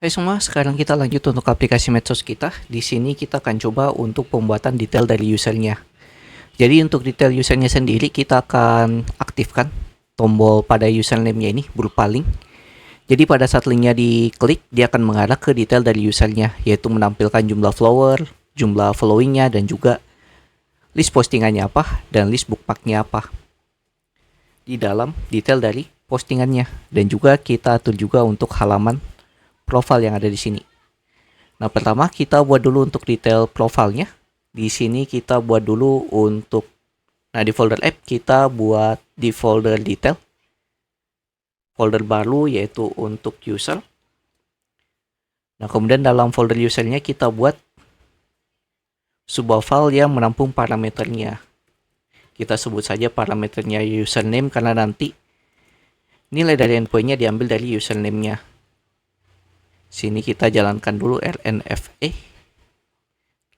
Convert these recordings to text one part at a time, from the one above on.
Hai semua, sekarang kita lanjut untuk aplikasi medsos kita. Di sini kita akan coba untuk pembuatan detail dari usernya. Jadi untuk detail usernya sendiri kita akan aktifkan tombol pada username-nya ini berupa link. Jadi pada saat linknya diklik, dia akan mengarah ke detail dari usernya, yaitu menampilkan jumlah follower, jumlah followingnya, dan juga list postingannya apa, dan list bookmarknya apa di dalam detail dari postingannya. Dan juga kita atur juga untuk halaman profile yang ada di sini. Nah, pertama kita buat dulu untuk detail profilnya. Di sini kita buat dulu untuk, nah di folder app kita buat di folder detail. Folder baru yaitu untuk user. Nah, kemudian dalam folder usernya kita buat sebuah file yang menampung parameternya. Kita sebut saja parameternya username karena nanti nilai dari endpointnya diambil dari username-nya. Sini kita jalankan dulu rnfa.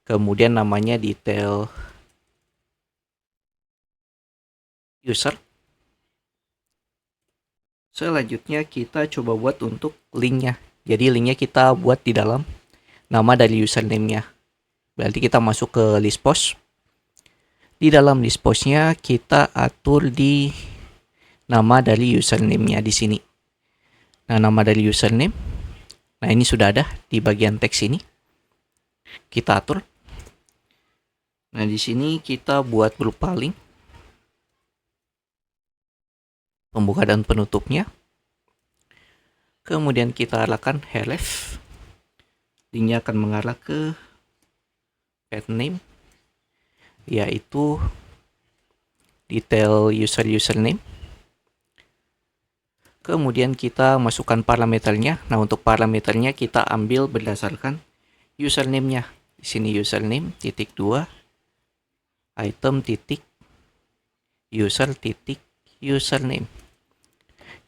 Kemudian namanya detail user. Selanjutnya kita coba buat untuk linknya. Jadi linknya kita buat di dalam nama dari username-nya. Berarti kita masuk ke list post. Di dalam list post-nya kita atur di nama dari username-nya di sini. Nah, nama dari username. Nah, ini sudah ada di bagian teks ini. Kita atur. Nah, di sini kita buat berupa link. Pembuka dan penutupnya. Kemudian kita arahkan href. Linknya akan mengarah ke pet name, yaitu detail username. Kemudian kita masukkan parameternya. Nah, untuk parameternya kita ambil berdasarkan username-nya. Di sini username titik 2 item titik user titik username,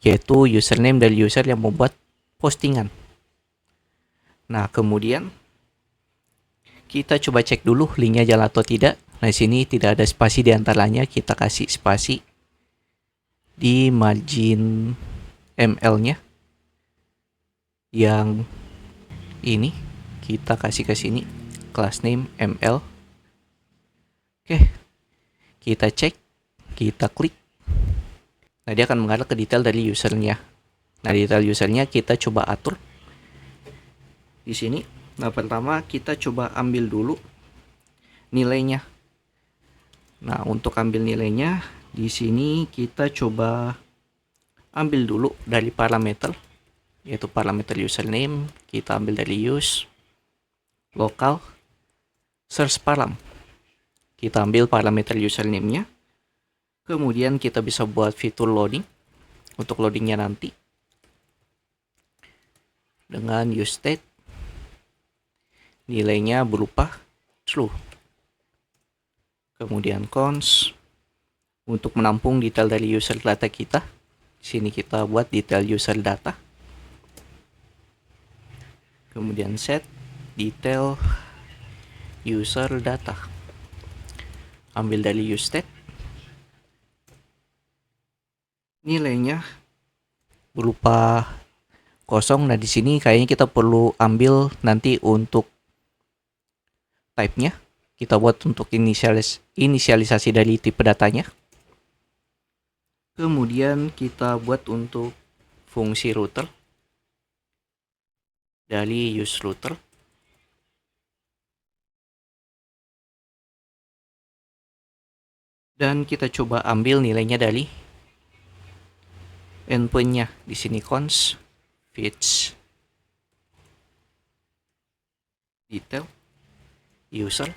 yaitu username dari user yang membuat postingan. Nah, kemudian kita coba cek dulu linknya jalan atau tidak. Nah, di sini tidak ada spasi di antaranya. Kita kasih spasi di margin ML-nya. Yang ini kita kasih ke sini class name ML. Oke. Kita cek, kita klik. Nah, dia akan mengarah ke detail dari usernya. Nah, detail usernya kita coba atur di sini. Nah, pertama kita coba ambil dulu nilainya. Nah, untuk ambil nilainya di sini kita coba ambil dulu dari parameter, yaitu parameter username. Kita ambil dari use local search param. Kita ambil parameter username-nya. Kemudian kita bisa buat fitur loading untuk loadingnya nanti dengan use state. Nilainya berupa true. Kemudian cons untuk menampung detail dari user data kita. Di sini kita buat detail user data. Kemudian set detail user data. Ambil dari use state. Nilainya berupa kosong. Nah, di sini kayaknya kita perlu ambil nanti untuk type-nya. Kita buat untuk inisialisasi dari tipe datanya. Kemudian kita buat untuk fungsi router dari use router. Dan kita coba ambil nilainya dari endpoint-nya. Di sini cons fetch detail user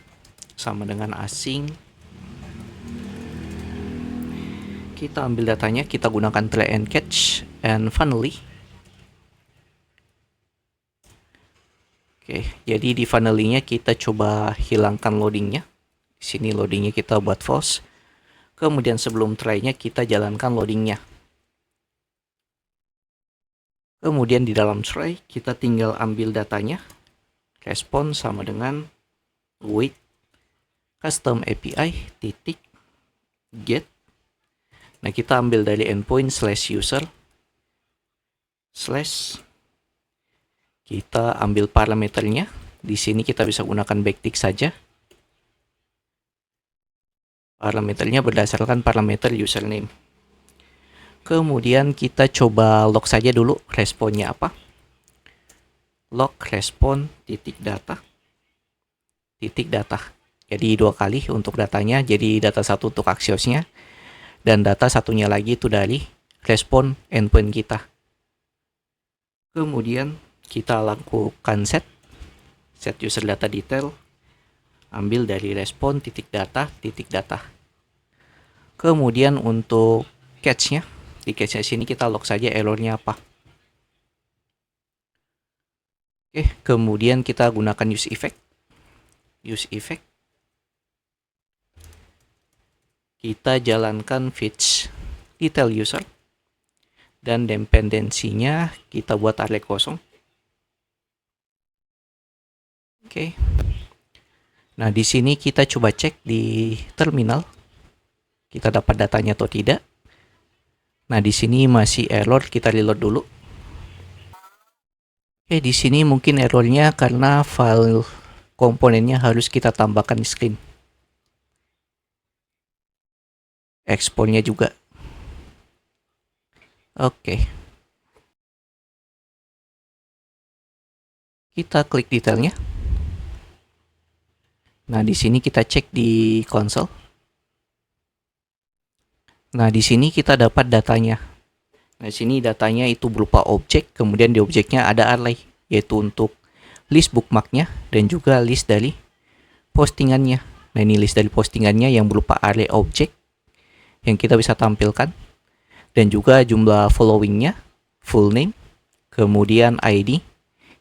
sama dengan asing. Kita ambil datanya, kita gunakan try and catch, and finally. Oke, jadi di finally-nya kita coba hilangkan loadingnya. Di sini loadingnya kita buat false. Kemudian sebelum try-nya kita jalankan loadingnya. Kemudian di dalam try kita tinggal ambil datanya. Respon sama dengan wait custom API titik get. Nah, kita ambil dari endpoint /user/ Kita ambil parameternya. Di sini kita bisa gunakan backtick saja. Parameternya berdasarkan parameter username. Kemudian kita coba log saja dulu responnya apa. Log respon titik data. Jadi 2 kali untuk datanya. Jadi data 1 untuk Axiosnya. Dan data satunya lagi itu dari respon endpoint kita. Kemudian kita lakukan set user data detail. Ambil dari respon titik data. Kemudian untuk catch-nya, di catch-nya sini kita log saja errornya apa. Oke, kemudian kita gunakan use effect. Kita jalankan fetch detail user. Dan dependensinya kita buat array kosong. Oke. Nah, di sini kita coba cek di terminal. Kita dapat datanya atau tidak. Nah, di sini masih error, kita reload dulu. Oke, di sini mungkin errornya karena file komponennya harus kita tambahkan di screen. Exportnya juga. Oke. Kita klik detailnya. Nah, di sini kita cek di konsol. Nah, di sini kita dapat datanya. Nah, di sini datanya itu berupa objek, kemudian di objeknya ada array, yaitu untuk list bookmarknya dan juga list dari postingannya. Nah, ini list dari postingannya yang berupa array objek yang kita bisa tampilkan. Dan juga jumlah followingnya, full name, kemudian ID,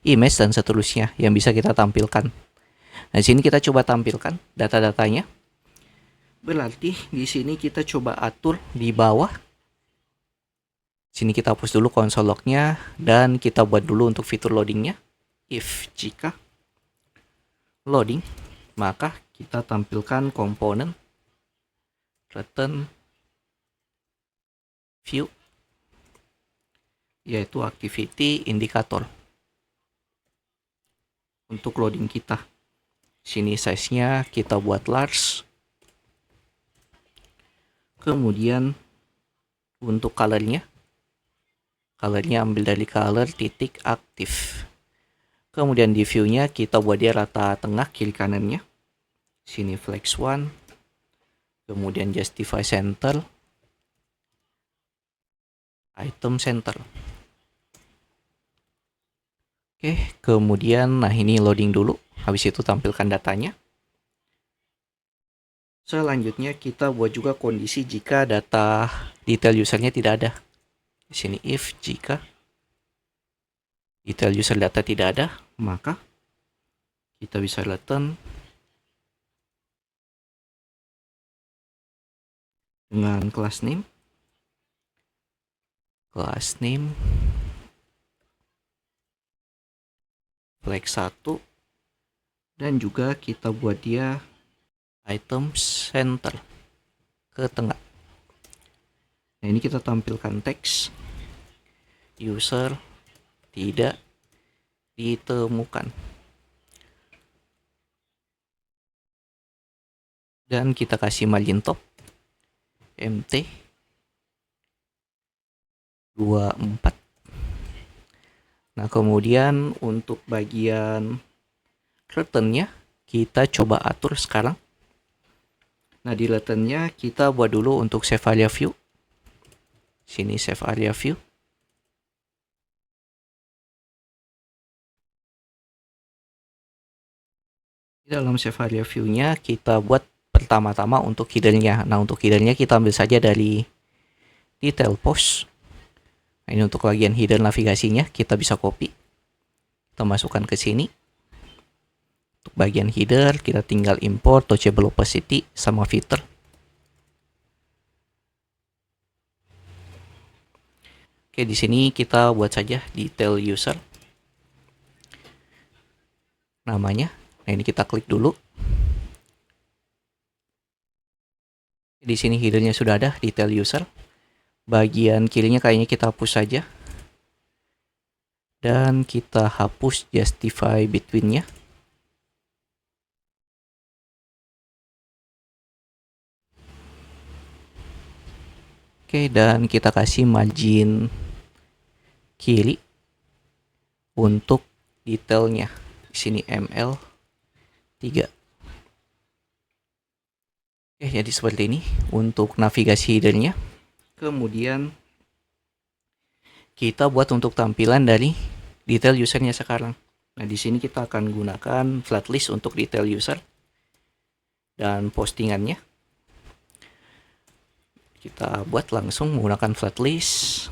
image, dan seterusnya yang bisa kita tampilkan. Nah, di sini kita coba tampilkan data-datanya. Berarti di sini kita coba atur di bawah. Sini kita hapus dulu console lognya dan kita buat dulu untuk fitur loadingnya. If jika loading, maka kita tampilkan komponen return view, yaitu activity indicator untuk loading kita. Sini size-nya kita buat large. Kemudian untuk color-nya ambil dari color titik aktif. Kemudian di view-nya kita buat dia rata tengah kiri kanannya. Sini flex 1. Kemudian justify center. Item center. Oke, kemudian nah ini loading dulu. Habis itu tampilkan datanya. Selanjutnya kita buat juga kondisi jika data detail usernya tidak ada. Di sini if jika detail user data tidak ada, maka kita bisa return dengan class name flag 1 dan juga kita buat dia item center ke tengah. Nah, ini kita tampilkan teks user tidak ditemukan. Dan kita kasih margin top MT 24. Nah, kemudian untuk bagian returnnya kita coba atur sekarang. Nah, di returnnya kita buat dulu untuk save area view. Sini save area view. Di dalam save area view-nya kita buat pertama-tama untuk header-nya. Nah, untuk header-nya kita ambil saja dari detail post. Nah, ini untuk bagian header navigasinya kita bisa copy. Kita masukkan ke sini. Untuk bagian header kita tinggal import touchable opacity sama filter. Oke, di sini kita buat saja detail user namanya. Nah, ini kita klik dulu. Di sini headernya sudah ada detail user. Bagian kirinya kayaknya kita hapus saja. dan kita hapus justify between-nya. Oke, dan kita kasih margin kiri untuk detailnya. Di sini ML 3. Oke, jadi seperti ini untuk navigasi header-nya. Kemudian kita buat untuk tampilan dari detail usernya sekarang. Nah, di sini kita akan gunakan flatlist untuk detail user dan postingannya. Kita buat langsung menggunakan flatlist.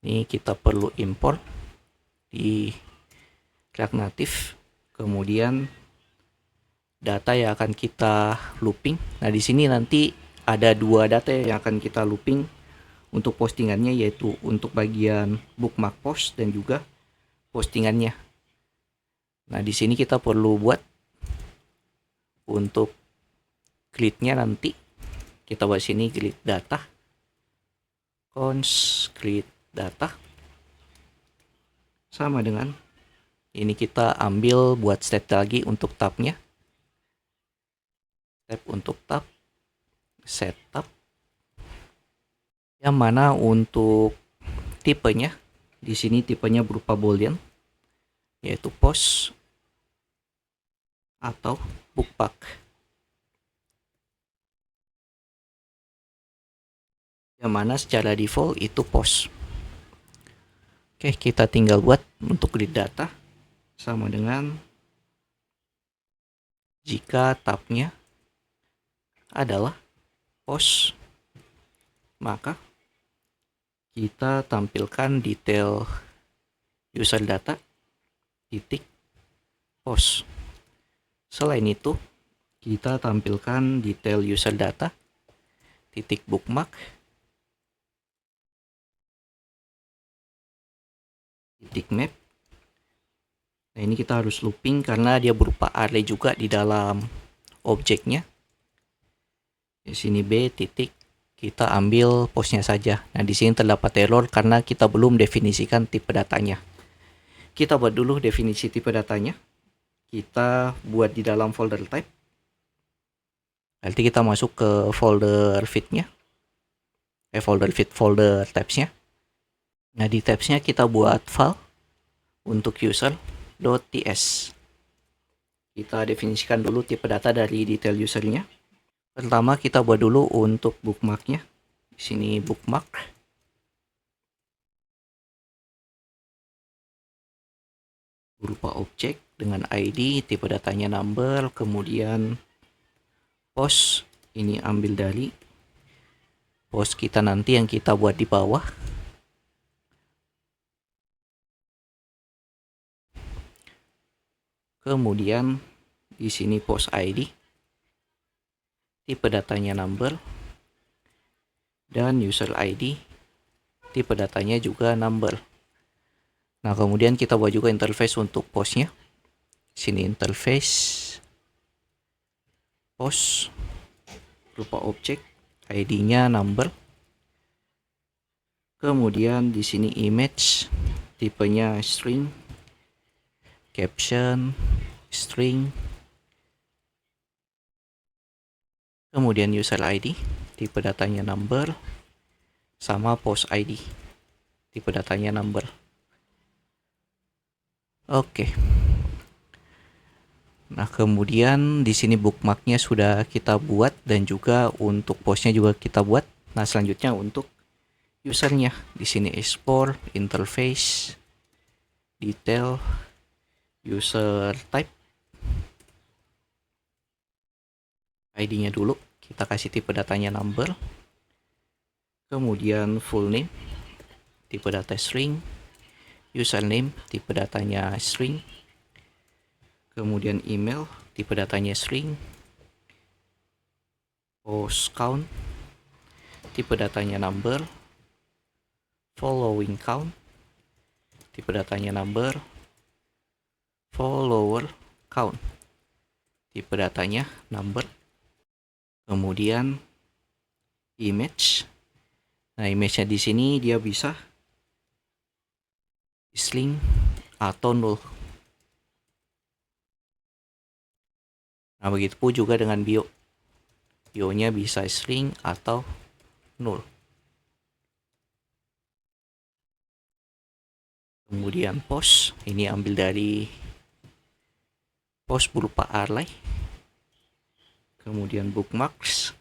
Ini kita perlu import di React Native. Kemudian data yang akan kita looping. Nah, di sini nanti ada dua data yang akan kita looping untuk postingannya, yaitu untuk bagian bookmark post dan juga postingannya. Nah, di sini kita perlu buat untuk grid-nya nanti. Kita buat sini grid data, cons grid data, sama dengan ini kita ambil buat step lagi untuk tab-nya. Step untuk tab, setup. Yang mana untuk tipenya, di sini tipenya berupa boolean, yaitu post atau bookmark. Yang mana secara default itu post. Oke, kita tinggal buat untuk grid data sama dengan jika tabnya adalah post, maka kita tampilkan detail user data titik post. Selain itu, kita tampilkan detail user data titik bookmark titik map. Nah, ini kita harus looping karena dia berupa array juga di dalam objeknya. Di sini B titik, kita ambil postnya saja. Nah, di sini terdapat error karena kita belum definisikan tipe datanya. Kita buat dulu definisi tipe datanya. Kita buat di dalam folder type. Nanti kita masuk ke folder feed-nya. Folder feed, folder tabs-nya. Nah, di tabs-nya kita buat file untuk user.ts. Kita definisikan dulu tipe data dari detail usernya. Pertama kita buat dulu untuk bookmarknya. Di sini bookmark. Berupa objek dengan ID, tipe datanya number, kemudian post. Ini ambil dari post kita nanti yang kita buat di bawah. Kemudian di sini post ID, tipe datanya number, dan user ID, tipe datanya juga number. Nah, kemudian kita buat juga interface untuk postnya. Sini interface post berupa objek, ID-nya number. Kemudian di sini image, tipenya string, caption string. Kemudian user ID, tipe datanya number, sama post ID, tipe datanya number. Oke. Nah, kemudian di sini bookmarknya sudah kita buat dan juga untuk postnya juga kita buat. Nah, selanjutnya untuk usernya, di sini export interface detail user type, ID-nya dulu kita kasih tipe datanya number, kemudian full name, tipe data string, username, tipe datanya string, kemudian email, tipe datanya string, post count, tipe datanya number, following count, tipe datanya number, follower count, tipe datanya number, kemudian image. Nah, image-nya di sini dia bisa string atau null. Nah, begitu pun juga dengan bio. Bio-nya bisa string atau null. Kemudian post, ini ambil dari post berupa array. Kemudian bookmarks,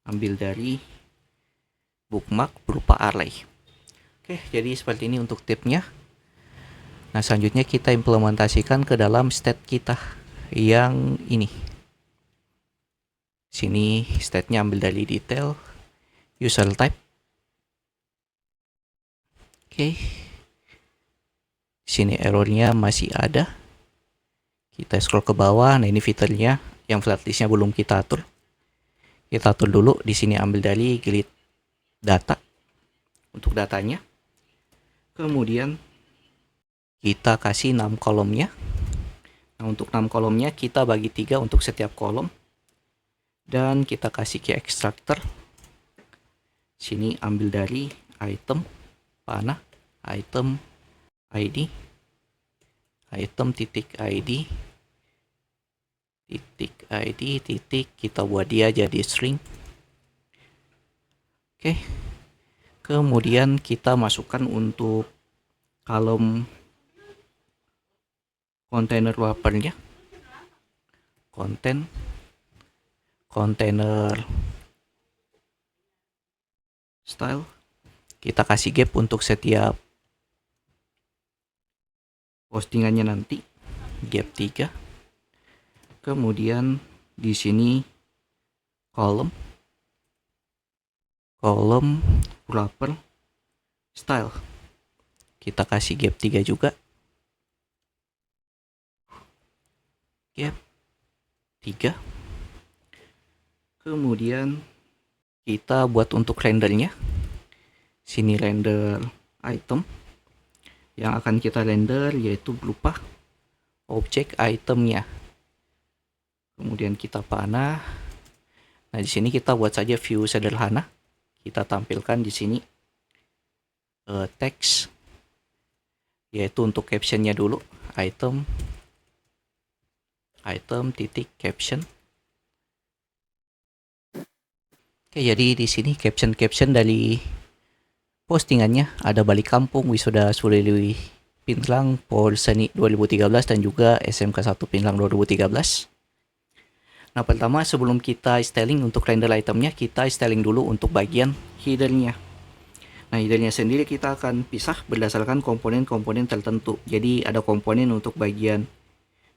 ambil dari bookmark berupa array. Oke, jadi seperti ini untuk tipnya. Nah, selanjutnya kita implementasikan ke dalam state kita yang ini. Sini state-nya ambil dari detail user type. Oke. Sini errornya masih ada. Kita scroll ke bawah. Nah, ini fiturnya yang flatlistnya belum kita atur. Kita atur dulu. Di sini ambil dari grid data untuk datanya. Kemudian kita kasih 6 kolomnya. Nah, untuk 6 kolomnya kita bagi 3 untuk setiap kolom. Dan kita kasih key extractor. Sini ambil dari item panah, item ID, item titik ID, titik kita buat dia jadi string. Oke. Kemudian kita masukkan untuk kolom kontainer wrapper-nya. Container style. Kita kasih gap untuk setiap postingannya nanti. Gap 3. Kemudian di sini kolom wrapper style. Kita kasih gap 3 juga. Gap 3. Kemudian kita buat untuk rendernya. Sini render item. Yang akan kita render yaitu berupa objek itemnya. Kemudian kita panah. Nah, di sini kita buat saja view sederhana. Kita tampilkan di sini teks, yaitu untuk captionnya dulu, item titik caption. Oke, jadi di sini caption dari postingannya ada balik kampung wisuda Sulili Pinrang Por Seni 2013 dan juga SMK 1 Pinrang 2013. Nah, pertama sebelum kita styling untuk render itemnya, kita styling dulu untuk bagian headernya. Nah, headernya sendiri kita akan pisah berdasarkan komponen-komponen tertentu. Jadi ada komponen untuk bagian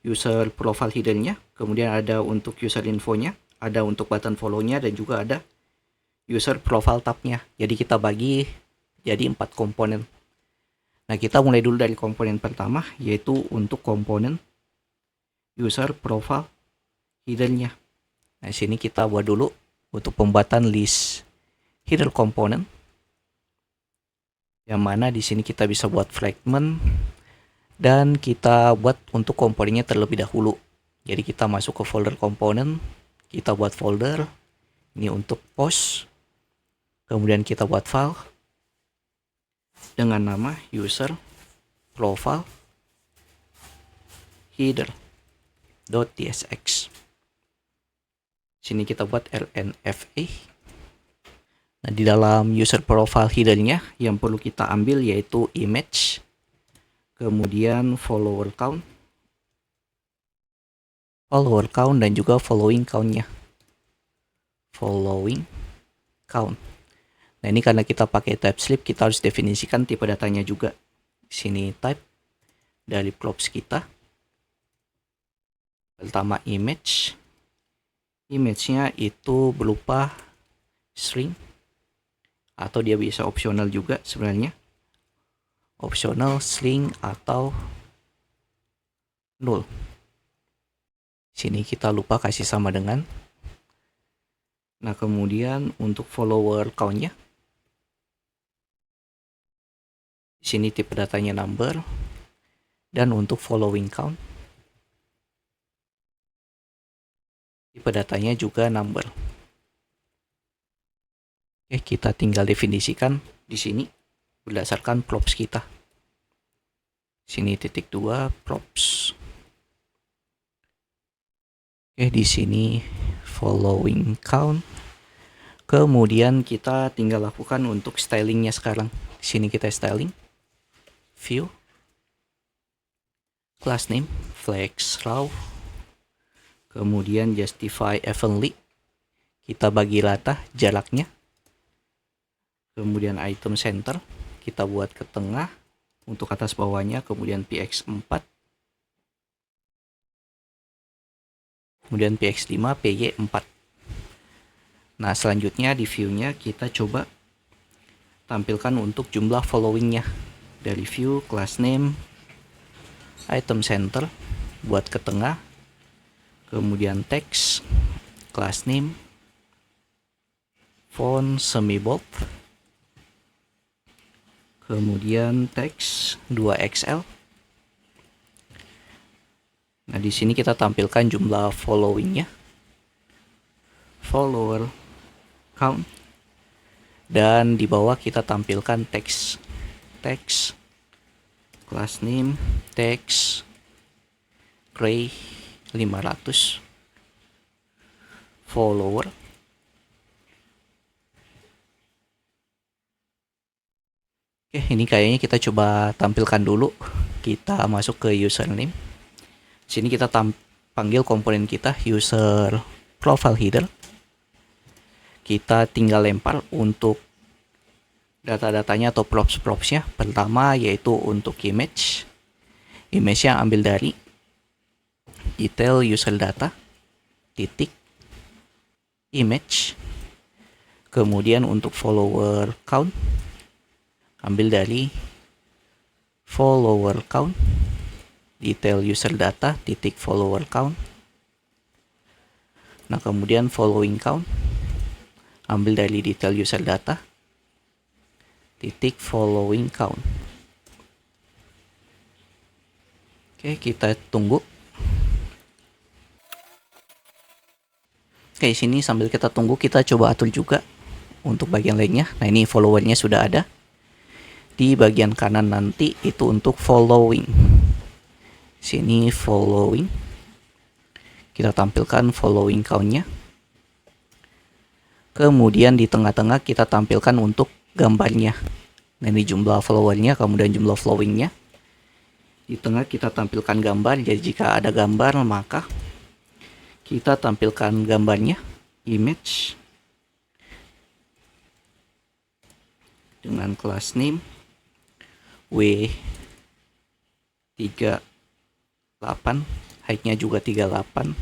user profile headernya, kemudian ada untuk user infonya, ada untuk button follow-nya, dan juga ada user profile tab-nya. Jadi kita bagi jadi 4 komponen. Nah, kita mulai dulu dari komponen pertama, yaitu untuk komponen user profile headernya. Nah, sini kita buat dulu untuk pembuatan list header komponen. Yang mana di sini kita bisa buat fragment dan kita buat untuk komponennya terlebih dahulu. Jadi kita masuk ke folder komponen, kita buat folder ini untuk post. Kemudian kita buat file dengan nama user profile header.tsx. Sini kita buat lnfa. Nah, di dalam user profile headernya yang perlu kita ambil yaitu image, kemudian follower count dan juga following count-nya. Nah, ini karena kita pakai TypeScript, kita harus definisikan tipe datanya juga. Di sini type dari props kita. Pertama image-nya itu berupa string atau dia bisa opsional juga sebenarnya. Opsional string atau null. Sini kita lupa kasih sama dengan. Nah, kemudian untuk follower count-nya, di sini tipe datanya number, dan untuk following count, tipe datanya juga number. Oke, kita tinggal definisikan di sini berdasarkan props kita. Sini titik 2 props. Oke, di sini following count. Kemudian kita tinggal lakukan untuk stylingnya sekarang. Di sini kita styling, view, class name, flex raw, kemudian justify evenly. Kita bagi rata jaraknya. Kemudian item center kita buat ke tengah untuk atas bawahnya, kemudian px4, kemudian px5, py4. Nah, selanjutnya di view-nya kita coba tampilkan untuk jumlah followingnya. Dari view, class name, item center, buat ke tengah, kemudian text, class name, font semi bold, kemudian text 2XL. Nah, di sini kita tampilkan jumlah followingnya, follower count, dan di bawah kita tampilkan text, class name, text gray 500, follower. Oke, ini kayaknya kita coba tampilkan dulu. Kita masuk ke username. Sini kita panggil komponen kita user profile header. Kita tinggal lempar untuk data-datanya atau props-propsnya. Pertama yaitu untuk image. Image-nya ambil dari detail user data titik image. Kemudian untuk follower count ambil dari follower count detail user data titik follower count. Nah, kemudian following count ambil dari detail user data titik following count. Oke, kita tunggu. Oke, sini sambil kita tunggu kita coba atur juga untuk bagian lainnya. Nah, ini followernya sudah ada. Di bagian kanan nanti itu untuk following. Sini following. Kita tampilkan following count-nya. Kemudian di tengah-tengah kita tampilkan untuk gambarnya. Nah, ini jumlah followernya, kemudian jumlah followingnya. Di tengah kita tampilkan gambar. Jadi jika ada gambar maka kita tampilkan gambarnya, image, dengan class name W38, height-nya juga 38,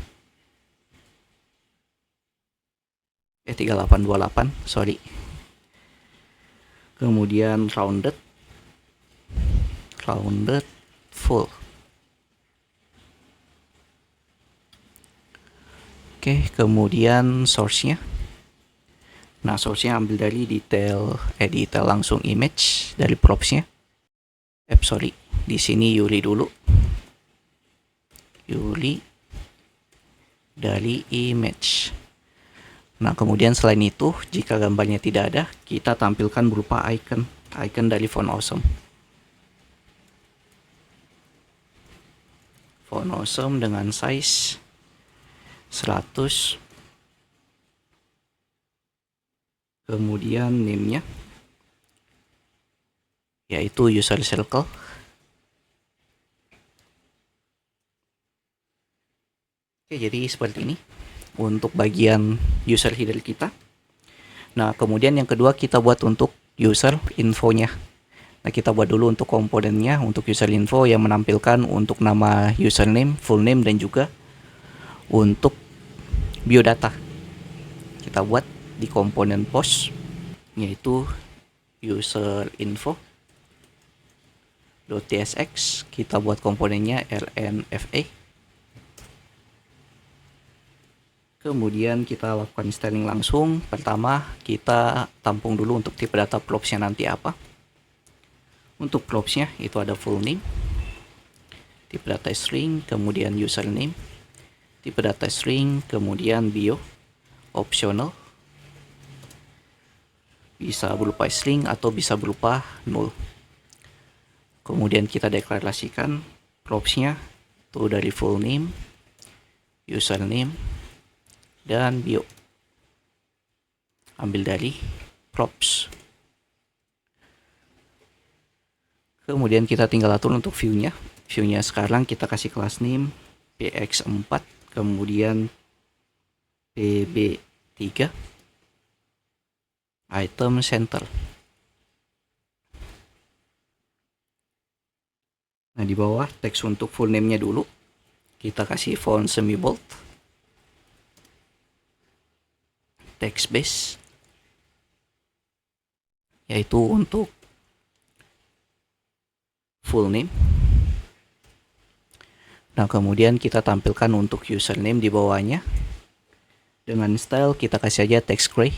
3828, sorry. Kemudian rounded full. Oke, kemudian source-nya. Nah, source-nya ambil dari detail langsung image dari props-nya. Di sini Yuli dulu. Yuli dari image. Nah, kemudian selain itu, jika gambarnya tidak ada, kita tampilkan berupa icon dari Font Awesome. Font Awesome dengan size 100. Kemudian name-nya yaitu user circle. Oke, jadi seperti ini untuk bagian user header kita. Nah, kemudian yang kedua kita buat untuk user infonya. Nah, kita buat dulu untuk komponennya untuk user info yang menampilkan untuk nama username, full name, dan juga untuk biodata. Kita buat di komponen post yaitu user info .tsx. Kita buat komponennya rnfa. Kemudian kita lakukan styling langsung. Pertama kita tampung dulu untuk tipe data propsnya nanti apa. Untuk propsnya itu ada full name, tipe data string, kemudian username, tipe data string, kemudian bio, optional, bisa berupa string atau bisa berupa null. Kemudian kita deklarasikan propsnya itu dari full name, username, dan bio. Ambil dari props. Kemudian kita tinggal atur untuk view-nya. View-nya sekarang kita kasih class name px4, kemudian pb3, item center. Nah, di bawah teks untuk full name-nya dulu kita kasih font semi bold, text base, yaitu untuk full name. Nah, kemudian kita tampilkan untuk username di bawahnya. Dengan style kita kasih aja text gray.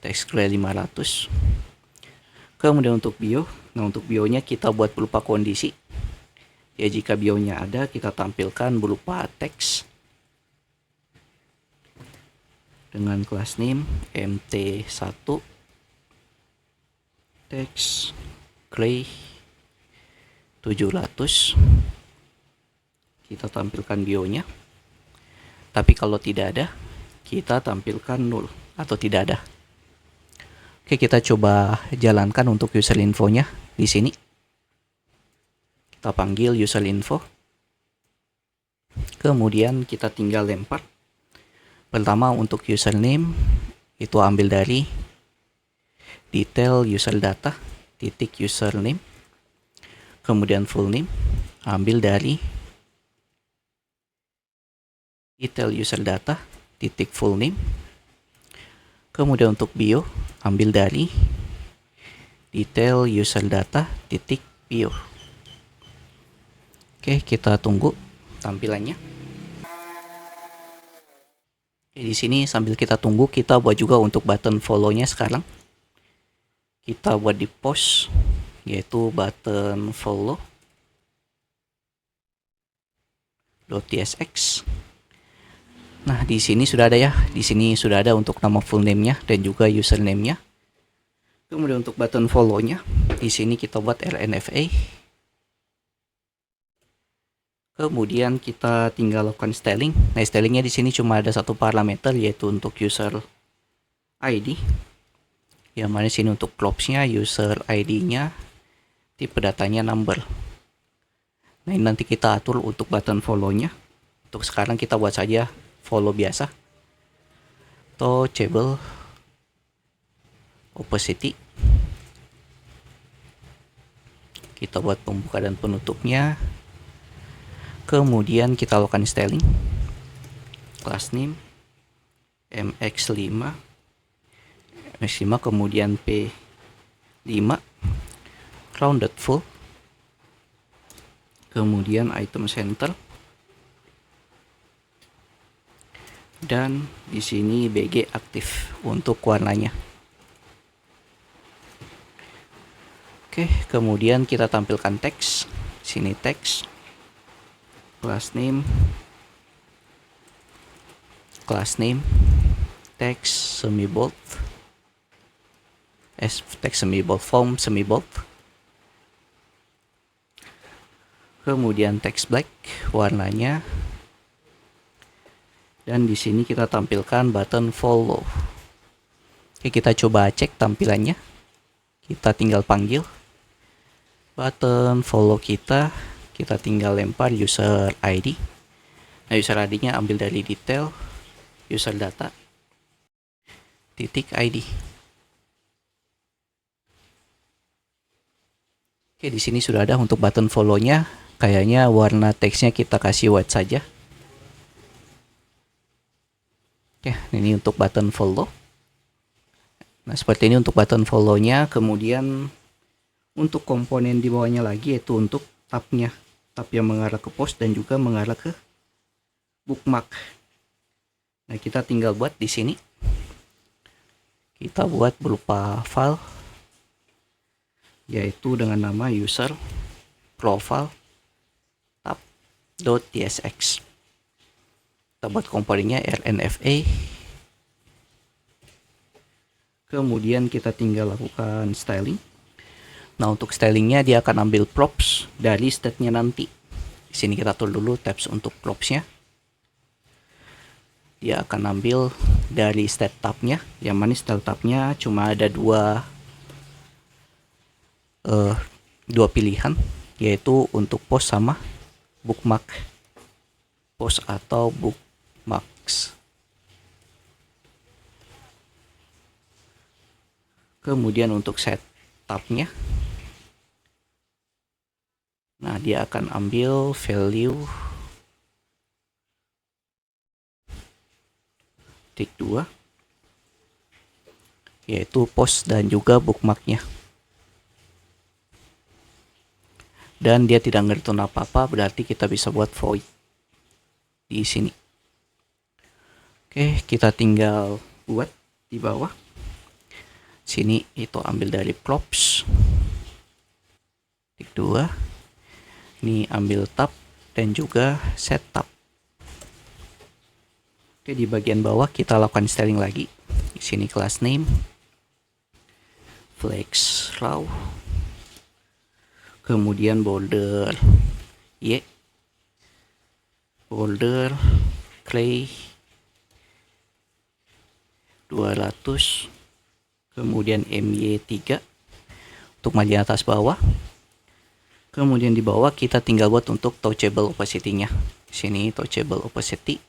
Text gray 500. Kemudian untuk bio, nah untuk bionya kita buat berupa kondisi. Ya, jika bionya ada, kita tampilkan berupa teks dengan class name mt1, text gray 700. Kita tampilkan bionya. Tapi kalau tidak ada, kita tampilkan null atau tidak ada. Oke, kita coba jalankan untuk user info-nya di sini. Kita panggil user info. Kemudian kita tinggal lempar. Pertama untuk username itu ambil dari detail user data titik username. Kemudian full name ambil dari detail user data titik full name. Kemudian untuk bio ambil dari detail user data titik bio. Oke, kita tunggu tampilannya. Oke, di sini sambil kita tunggu, kita buat juga untuk button follow-nya sekarang. Kita buat di post, yaitu button follow .tsx. Nah, di sini sudah ada ya. Di sini sudah ada untuk nama full name-nya dan juga username-nya. Kemudian untuk button follow-nya, di sini kita buat rnfa. Kemudian kita tinggal lakukan styling. Nah, stylingnya di sini cuma ada satu parameter, yaitu untuk user ID. Yang mana di sini untuk props-nya, user ID-nya, tipe datanya number. Nah, ini nanti kita atur untuk button follow-nya. Untuk sekarang kita buat saja follow biasa. Touchable opacity. Kita buat pembuka dan penutupnya. Kemudian kita lakukan styling. Class name mx5, kemudian p5, rounded full. Kemudian item center. Dan di sini BG aktif untuk warnanya. Oke, kemudian kita tampilkan teks. Sini teks. Class name, text semi bold, text semi bold, form semi bold. Kemudian text black warnanya. Dan di sini kita tampilkan button follow. Oke, kita coba cek tampilannya. Kita tinggal panggil button follow kita tinggal lempar user ID. Nah, user ID-nya ambil dari detail user data titik ID. Oke, di sini sudah ada untuk button follow-nya. Kayaknya warna teksnya kita kasih white saja. Oke, ini untuk button follow. Nah, seperti ini untuk button follow-nya. Kemudian untuk komponen di bawahnya lagi, yaitu untuk tab-nya. Tab yang mengarah ke post dan juga mengarah ke bookmark. Nah, kita tinggal buat di sini. Kita buat berupa file, yaitu dengan nama user profile tab.tsx. Kita buat komponennya rnfa. Kemudian kita tinggal lakukan styling. Nah, untuk stylingnya dia akan ambil props dari state-nya nanti. Di sini kita atur dulu tabs untuk propsnya. Dia akan ambil dari state tab-nya, yang mana style tab-nya cuma ada dua pilihan, yaitu untuk post sama bookmark. Post atau bookmarks. Kemudian untuk set tab-nya, nah dia akan ambil value tick 2, yaitu post dan juga bookmarknya. Dan dia tidak nge-return apa-apa, berarti kita bisa buat void di sini. Oke, kita tinggal buat di bawah. Sini itu ambil dari props tick 2. Ini ambil tab dan juga set tab. Oke, di bagian bawah kita lakukan styling lagi. Di sini class name, flex raw, kemudian border Y, border clay 200, kemudian MY3 untuk margin atas bawah. Kemudian di bawah kita tinggal buat untuk touchable opacity-nya. Di sini touchable opacity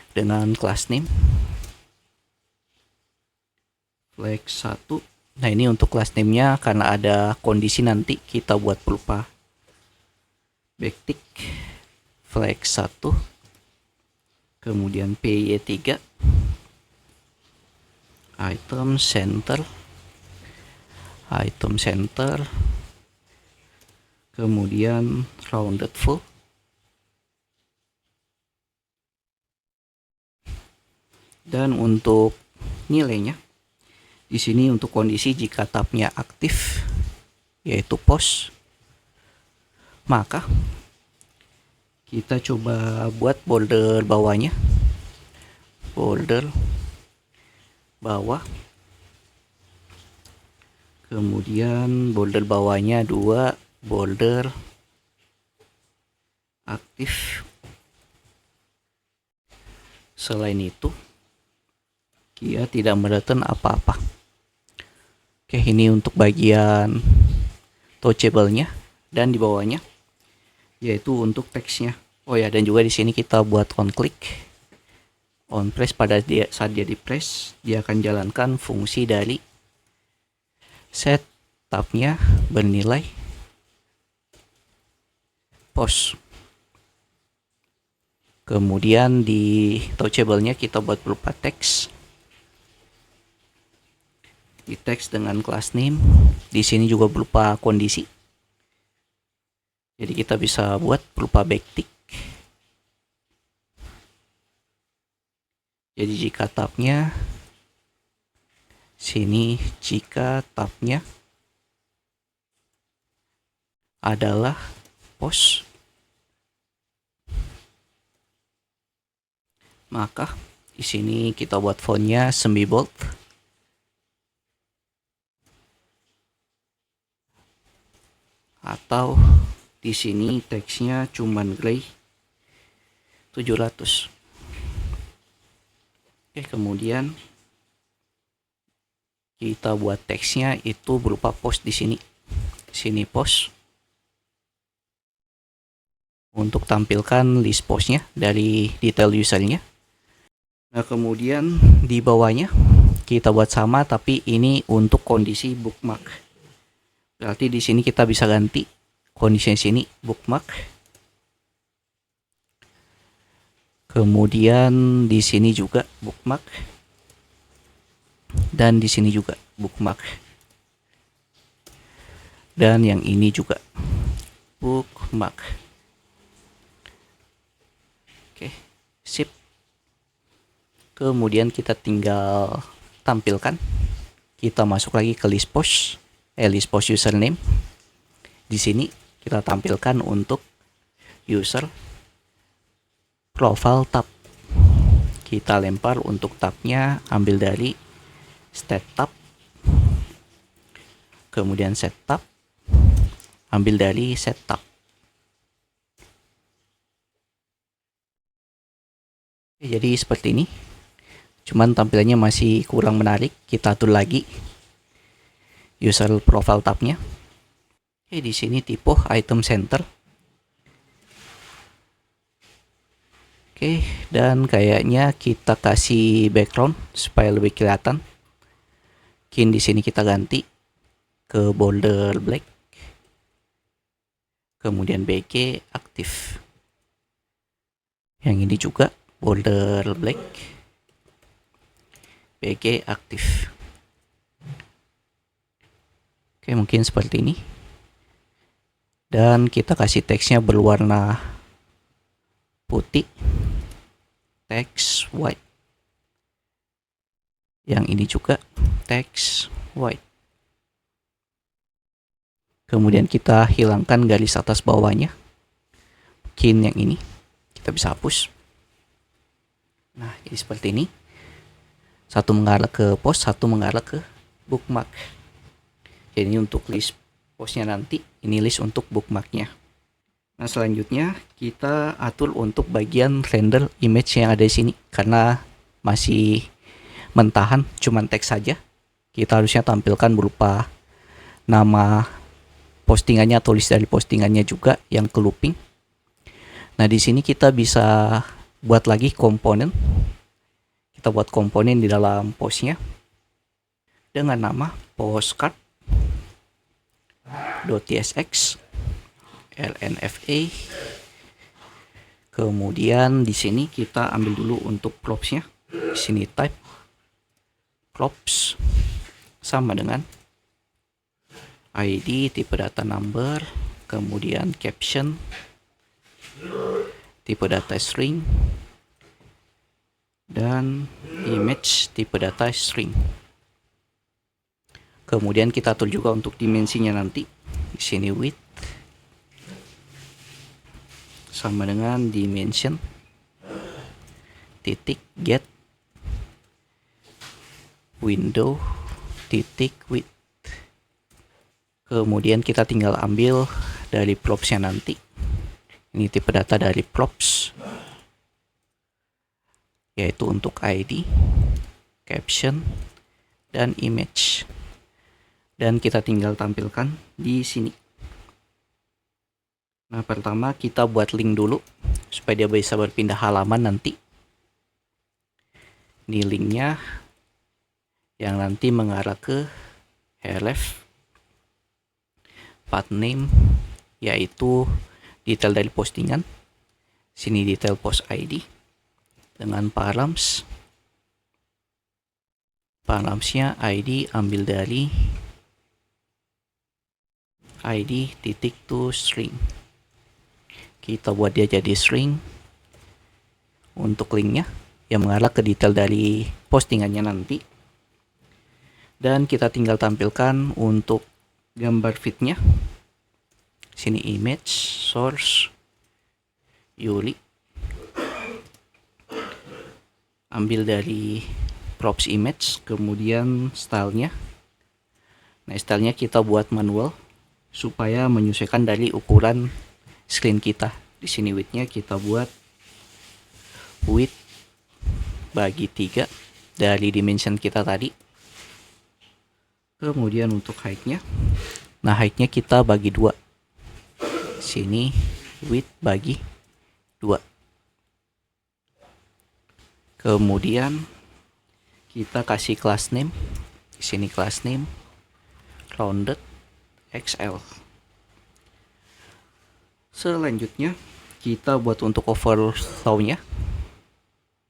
dengan class name flex 1. Nah, ini untuk class name-nya karena ada kondisi nanti kita buat berupa backtick flex 1, kemudian PY3, item center, kemudian rounded full, dan untuk nilainya di sini untuk kondisi jika tabnya aktif yaitu post, maka kita coba buat border bawahnya, border bawah, kemudian border bawahnya 2, border aktif. Selain itu dia tidak mereturn apa-apa. Oke, ini untuk bagian touchable-nya, dan di bawahnya yaitu untuk teksnya. Oh ya, dan juga di sini kita buat on click, on press. Pada saat dia di press, dia akan jalankan fungsi dari set tab-nya bernilai post. Kemudian di touchable-nya kita buat berupa teks. Di teks dengan class name, di sini juga berupa kondisi. Jadi kita bisa buat berupa backtick. Jadi jika tabnya sini, jika tabnya adalah post, maka di sini kita buat fontnya semi bold, atau di sini teksnya cuman gray 700. Oke, kemudian kita buat teksnya itu berupa post di sini. Sini post. Untuk tampilkan list postnya dari detail usernya. Nah, kemudian di bawahnya kita buat sama, tapi ini untuk kondisi bookmark. Berarti di sini kita bisa ganti kondisinya sini bookmark. Kemudian di sini juga bookmark. Dan di sini juga bookmark. Dan yang ini juga bookmark. Oke, sip. Kemudian kita tinggal tampilkan. Kita masuk lagi ke list post username. Di sini kita tampilkan untuk user profile tab. Kita lempar untuk tabnya, ambil dari stat tab, kemudian setup, ambil dari setup. Jadi seperti ini, cuman tampilannya masih kurang menarik. Kita atur lagi user profile tabnya. Di sini tipe item center. Dan kayaknya kita kasih background supaya lebih kelihatan. Mungkin di sini kita ganti ke border black. Kemudian BG aktif. Yang ini juga border black. BG aktif. Mungkin seperti ini. Dan kita kasih teksnya berwarna putih. Text white. Yang ini juga text white. Kemudian kita hilangkan garis atas bawahnya. Mungkin yang ini kita bisa hapus. Nah, jadi seperti ini. Satu mengarah ke post, satu mengarah ke bookmark. Jadi ini untuk list postnya nanti, ini list untuk bookmarknya. Nah, selanjutnya kita atur untuk bagian render image yang ada di sini. Karena masih mentahan, cuman teks saja. Kita harusnya tampilkan berupa nama postingannya atau list dari postingannya juga yang ke looping. Nah, di sini kita bisa buat lagi komponen. Kita buat komponen di dalam postnya dengan nama postcard.tsx lnfa. Kemudian di sini kita ambil dulu untuk propsnya. Di sini type props sama dengan ID, tipe data number, kemudian caption, tipe data string, dan image tipe data string. Kemudian kita atur juga untuk dimensinya nanti. Di sini width sama dengan dimension titik get window titik width. Kemudian kita tinggal ambil dari propsnya nanti. Ini tipe data dari props, yaitu untuk ID, caption, dan image. Dan kita tinggal tampilkan di sini. Nah, pertama kita buat link dulu supaya dia bisa berpindah halaman nanti. Ini linknya yang nanti mengarah ke href. Path name yaitu detail dari postingan. Sini detail post ID dengan params. Paramsnya ID ambil dari ID titik to string. Kita buat dia jadi string untuk linknya yang mengarah ke detail dari postingannya nanti. Dan kita tinggal tampilkan untuk gambar feednya. Sini image, source, Yuli. Ambil dari props image, kemudian stylenya. Nah, stylenya kita buat manual supaya menyesuaikan dari ukuran screen kita. Di sini widthnya kita buat width bagi 3 dari dimension kita tadi. Kemudian untuk height-nya, nah height-nya kita bagi 2. Sini width bagi 2. Kemudian kita kasih class name. Di sini class name rounded XL. Selanjutnya kita buat untuk overflow-nya.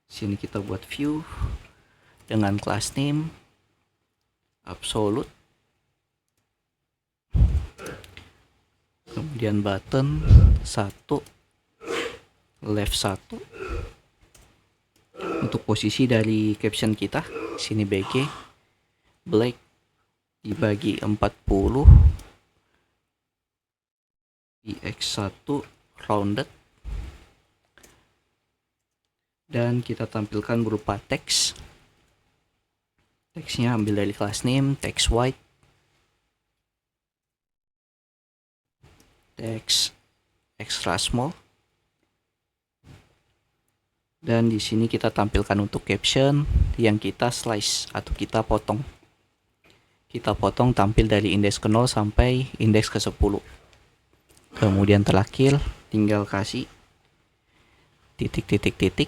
Sini kita buat view dengan class name absolute. Kemudian button 1, left 1. Untuk posisi dari caption kita, sini BG black dibagi 40 dx1 rounded. Dan kita tampilkan berupa teks. Teksnya ambil dari class name text white. text extra small. Dan di sini kita tampilkan untuk caption yang kita slice atau kita potong. Kita potong tampil dari indeks ke 0 sampai indeks ke 10. Kemudian terakhir tinggal kasih titik.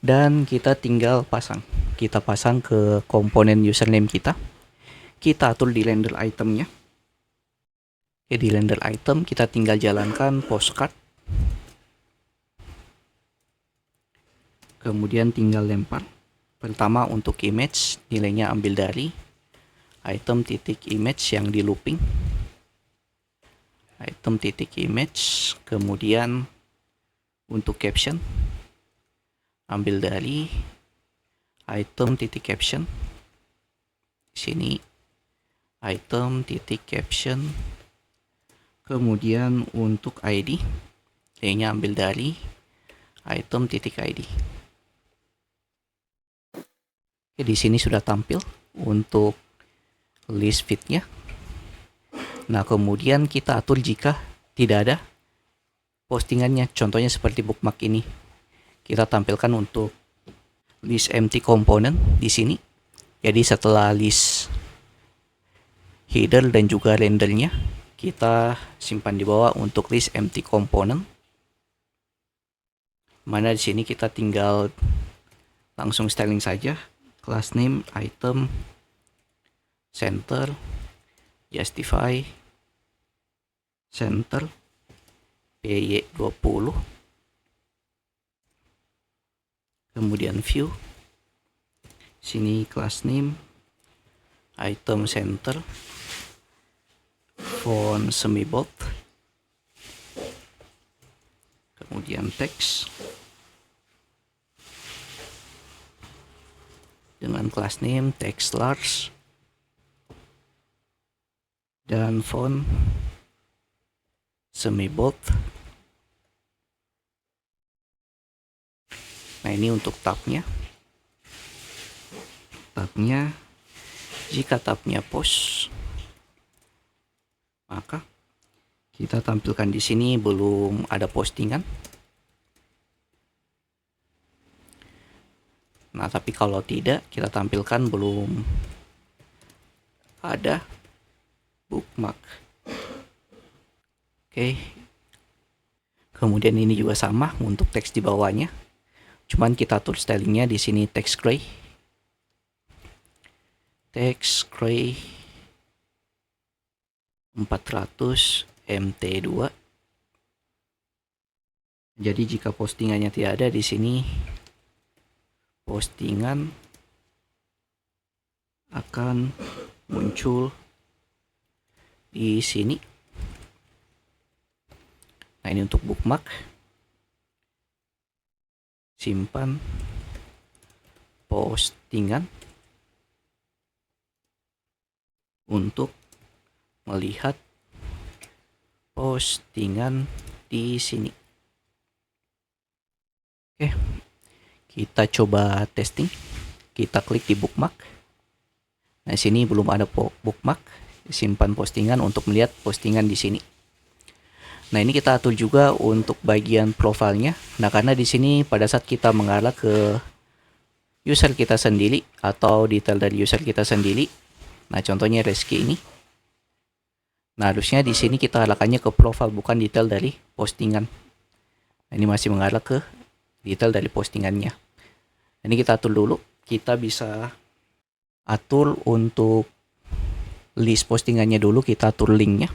Dan kita tinggal pasang. Kita pasang ke komponen username kita. Kita atur di render itemnya. Oke, di render item kita tinggal jalankan postcard. Kemudian tinggal lempar. Pertama untuk image, nilainya ambil dari item titik image yang di looping. Item titik image. Kemudian untuk caption, ambil dari item titik caption. Sini item titik caption. Kemudian untuk ID, nilainya ambil dari item titik ID. Oke, di sini sudah tampil untuk list feed-nya. Nah, kemudian kita atur jika tidak ada postingannya. Contohnya seperti bookmark ini. Kita tampilkan untuk list empty component di sini. Jadi setelah list header dan juga rendernya, kita simpan di bawah untuk list empty component. Mana di sini kita tinggal langsung styling saja. Class name, item, center, justify, center, PY20. Kemudian view. Sini class name, item center, font semi bold. Kemudian text dengan class name text large dan font semi bold. Nah, ini untuk tabnya. Jika tabnya post, maka kita tampilkan di sini belum ada postingan. Nah, tapi kalau tidak, kita tampilkan belum ada bookmark. Oke. Kemudian ini juga sama untuk teks di bawahnya. Cuman kita atur stylingnya di sini text gray. Text gray 400 MT2. Jadi jika postingannya tidak ada di sini, postingan akan muncul di sini. Nah, ini untuk bookmark. Simpan postingan untuk melihat postingan di sini. Oke. Kita coba testing. Kita klik di bookmark. Nah, sini belum ada bookmark. Simpan postingan untuk melihat postingan di sini. Nah, ini kita atur juga untuk bagian profilnya. Nah, karena di sini pada saat kita mengarah ke user kita sendiri atau detail dari user kita sendiri. Nah, contohnya Reski ini. Nah, harusnya di sini kita arahkannya ke profil, bukan detail dari postingan. Nah, ini masih mengarah ke detail dari postingannya. Ini kita atur dulu. Kita bisa atur untuk list postingannya dulu. Kita atur linknya.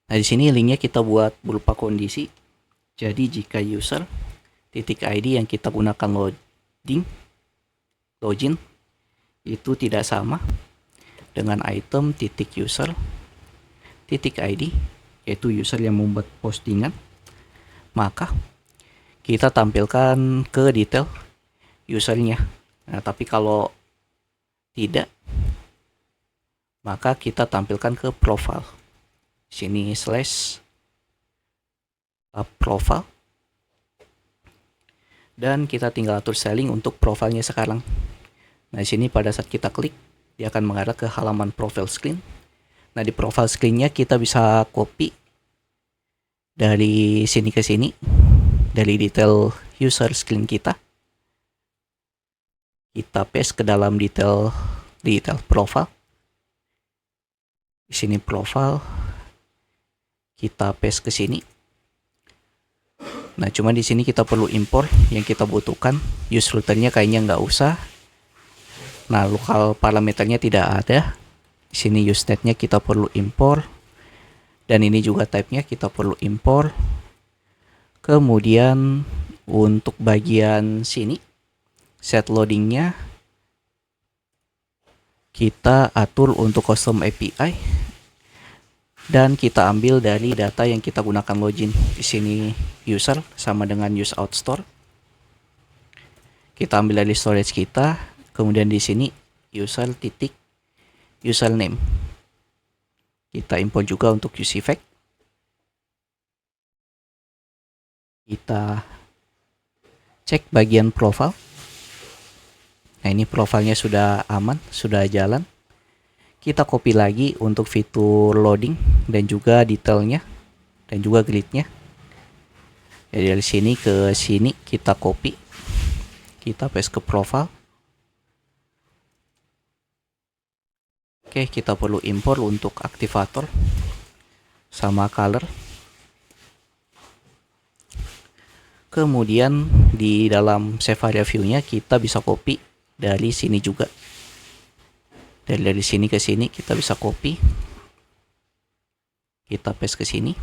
Nah, di sini linknya kita buat berupa kondisi. Jadi jika user titik ID yang kita gunakan login itu tidak sama dengan item titik user titik ID, yaitu user yang membuat postingan, maka kita tampilkan ke detail usernya. Nah, tapi kalau tidak, maka kita tampilkan ke profile. Sini slash profile. Dan kita tinggal atur styling untuk profilnya sekarang. Nah, di sini pada saat kita klik, dia akan mengarah ke halaman profile screen. Nah, di profile screen-nya kita bisa copy dari sini ke sini, dari detail user screen kita. Kita paste ke dalam detail profile. Di sini profile, kita paste ke sini. Nah, cuma di sini kita perlu import yang kita butuhkan. Use routernya kayaknya nggak usah. Nah, lokal parameternya tidak ada. Di sini usenet-nya kita perlu import. Dan ini juga type-nya kita perlu import. Kemudian untuk bagian sini, set loading-nya kita atur untuk custom API. Dan kita ambil dari data yang kita gunakan login. Di sini user sama dengan use out store. Kita ambil dari storage kita, kemudian di sini user titik username. Kita import juga untuk use effect. Kita cek bagian profile. Nah, ini profilnya sudah aman, sudah jalan. Kita copy lagi untuk fitur loading dan juga detailnya dan juga gridnya. Jadi dari sini ke sini kita copy, kita paste ke profile. Oke, kita perlu import untuk aktivator sama color. Kemudian di dalam save area view-nya kita bisa copy dari sini juga. Dari sini ke sini kita bisa copy, kita paste ke sini,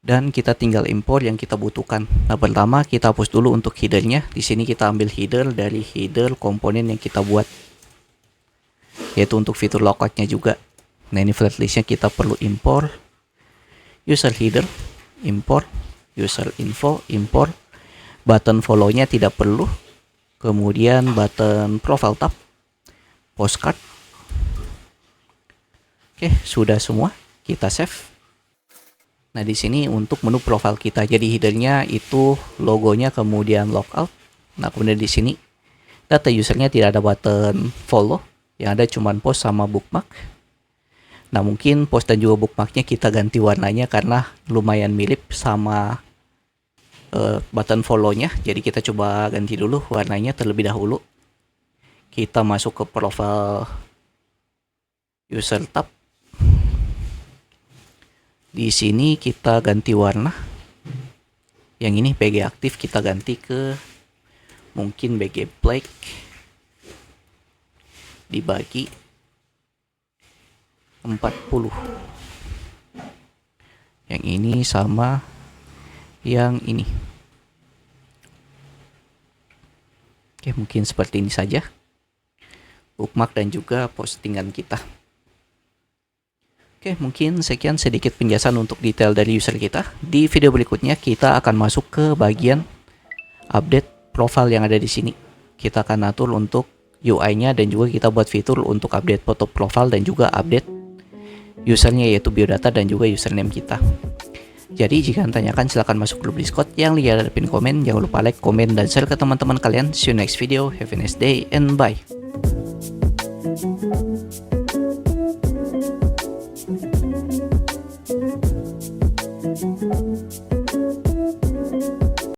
dan kita tinggal import yang kita butuhkan. Nah, pertama kita hapus dulu untuk headernya. Di sini kita ambil header dari header komponen yang kita buat, yaitu untuk fitur logoutnya juga. Nah, ini flatlistnya kita perlu import user header, import user info, import button follow-nya tidak perlu, kemudian button profile tab, postcard. Oke, sudah semua. Kita save. Nah, di sini untuk menu profile kita. Jadi headernya itu logonya, kemudian logout. Nah, kemudian di sini data usernya tidak ada button follow, yang ada cuma post sama bookmark. Nah, mungkin post dan juga bookmarknya kita ganti warnanya karena lumayan mirip sama button follow-nya. Jadi kita coba ganti dulu warnanya terlebih dahulu. Kita masuk ke profile user tab. Di sini kita ganti warna. Yang ini BG aktif kita ganti ke mungkin BG black. Dibagi 40. Yang ini sama yang ini. Oke, mungkin seperti ini saja bookmark dan juga postingan kita. Oke, mungkin sekian sedikit penjelasan untuk detail dari user kita. Di video berikutnya kita akan masuk ke bagian update profile yang ada di sini. Kita akan atur untuk UI-nya dan juga kita buat fitur untuk update foto profile dan juga update usernya, yaitu biodata dan juga username kita. Jadi jika tanyakan silahkan masuk grup Discord yang lihat ada pin komen. Jangan lupa like, komen, dan share ke teman-teman kalian. See you next video. Have a nice day and bye.